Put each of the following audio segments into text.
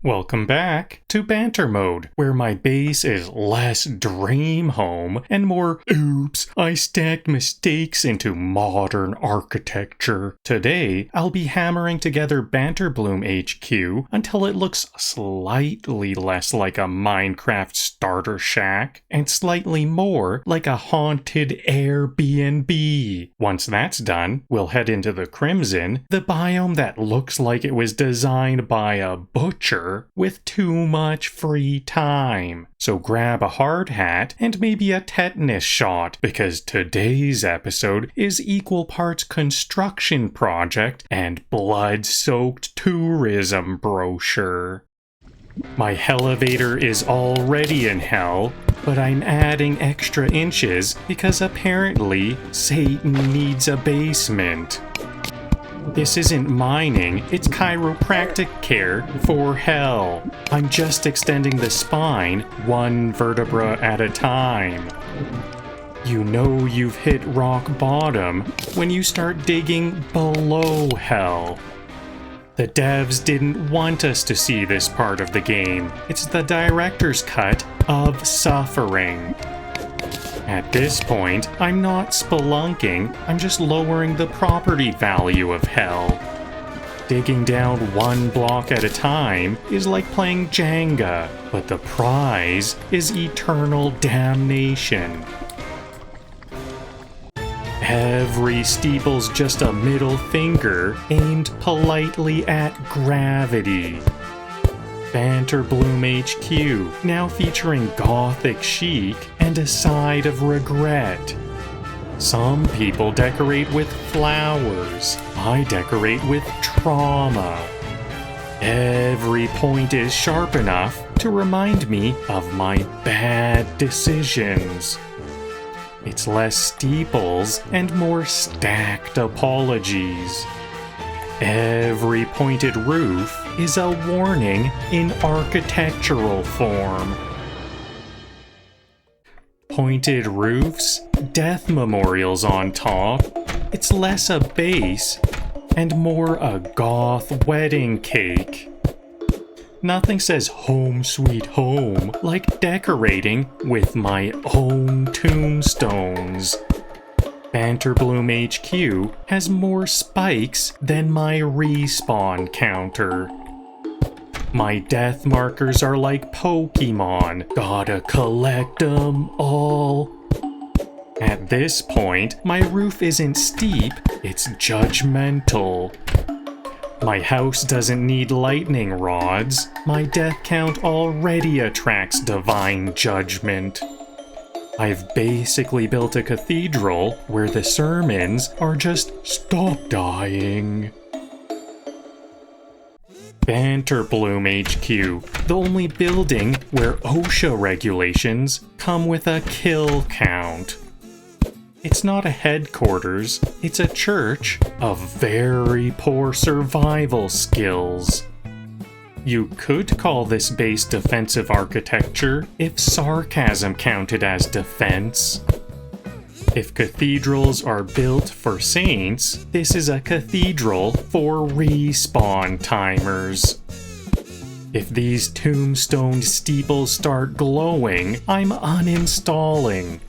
Welcome back to Banter Mode, where my base is less dream home and more oops, I stacked mistakes into modern architecture. Today, I'll be hammering together Banterbloom HQ until it looks slightly less like a Minecraft starter shack and slightly more like a haunted Airbnb. Once that's done, we'll head into the Crimson, the biome that looks like it was designed by a butcher with too much free time. So grab a hard hat and maybe a tetanus shot, because today's episode is equal parts construction project and blood-soaked tourism brochure. My elevator is already in hell, but I'm adding extra inches because apparently Satan needs a basement. This isn't mining, it's chiropractic care for hell. I'm just extending the spine one vertebra at a time. You know you've hit rock bottom when you start digging below hell. The devs didn't want us to see this part of the game. It's the director's cut of suffering. At this point, I'm not spelunking, I'm just lowering the property value of hell. Digging down one block at a time is like playing Jenga, but the prize is eternal damnation. Every steeple's just a middle finger aimed politely at gravity. Banterbloom HQ, now featuring gothic chic and a side of regret. Some people decorate with flowers. I decorate with trauma. Every point is sharp enough to remind me of my bad decisions. It's less steeples and more stacked apologies. Every pointed roof is a warning in architectural form. Pointed roofs, death memorials on top. It's less a base and more a goth wedding cake. Nothing says home sweet home like decorating with my own tombstones. Banterbloom HQ has more spikes than my respawn counter. My death markers are like Pokemon, gotta collect 'em all. At this point, my roof isn't steep, it's judgmental. My house doesn't need lightning rods, my death count already attracts divine judgment. I've basically built a cathedral where the sermons are just stop dying. Banterbloom HQ, the only building where OSHA regulations come with a kill count. It's not a headquarters, it's a church of very poor survival skills. You could call this base defensive architecture if sarcasm counted as defense. If cathedrals are built for saints, this is a cathedral for respawn timers. If these tombstone steeples start glowing, I'm uninstalling.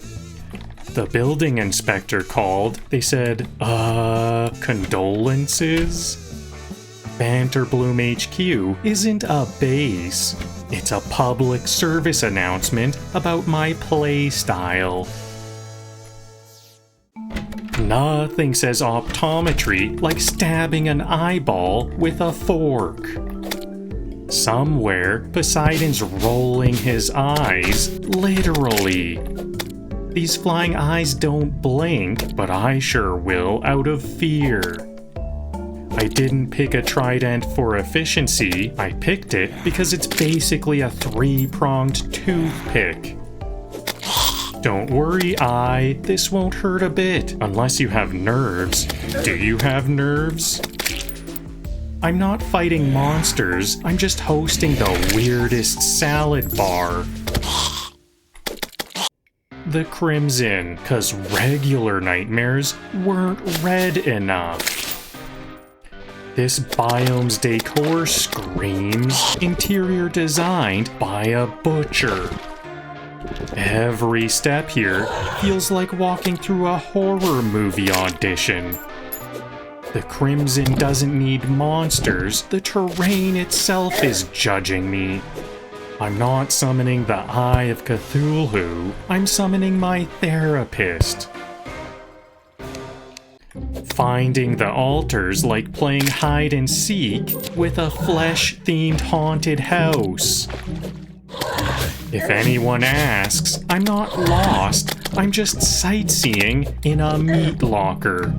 The building inspector called. They said, condolences? Banterbloom HQ isn't a base. It's a public service announcement about my play style. Nothing says optometry like stabbing an eyeball with a fork. Somewhere, Poseidon's rolling his eyes, literally. These flying eyes don't blink, but I sure will out of fear. I didn't pick a trident for efficiency, I picked it because it's basically a three-pronged toothpick. Don't worry, this won't hurt a bit, unless you have nerves. Do you have nerves? I'm not fighting monsters, I'm just hosting the weirdest salad bar. The Crimson, 'cause regular nightmares weren't red enough. This biome's decor screams interior designed by a butcher. Every step here feels like walking through a horror movie audition. The Crimson doesn't need monsters, the terrain itself is judging me. I'm not summoning the Eye of Cthulhu, I'm summoning my therapist. Finding the altar's like playing hide and seek with a flesh-themed haunted house. If anyone asks, I'm not lost, I'm just sightseeing in a meat locker.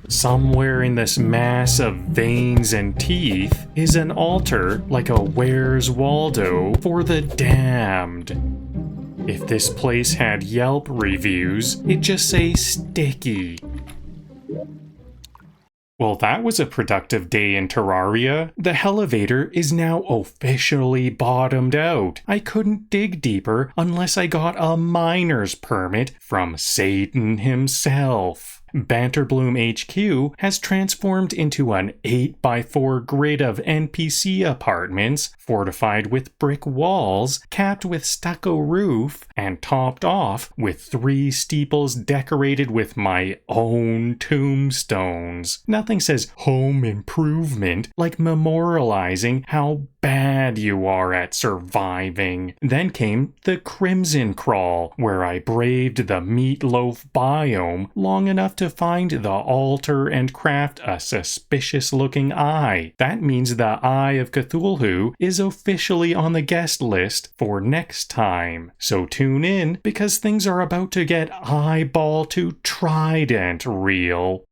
Somewhere in this mass of veins and teeth is an altar like a Where's Waldo for the damned. If this place had Yelp reviews, it'd just say sticky. Well, that was a productive day in Terraria. The elevator is now officially bottomed out. I couldn't dig deeper unless I got a miner's permit from Satan himself. Banterbloom HQ has transformed into an 8x4 grid of NPC apartments, fortified with brick walls, capped with stucco roof, and topped off with 3 steeples decorated with my own tombstones. Nothing says home improvement like memorializing how bad you are at surviving. Then came the Crimson Crawl, where I braved the meatloaf biome long enough to find the altar and craft a suspicious-looking eye. That means the Eye of Cthulhu is officially on the guest list for next time. So tune in, because things are about to get eyeball to trident real.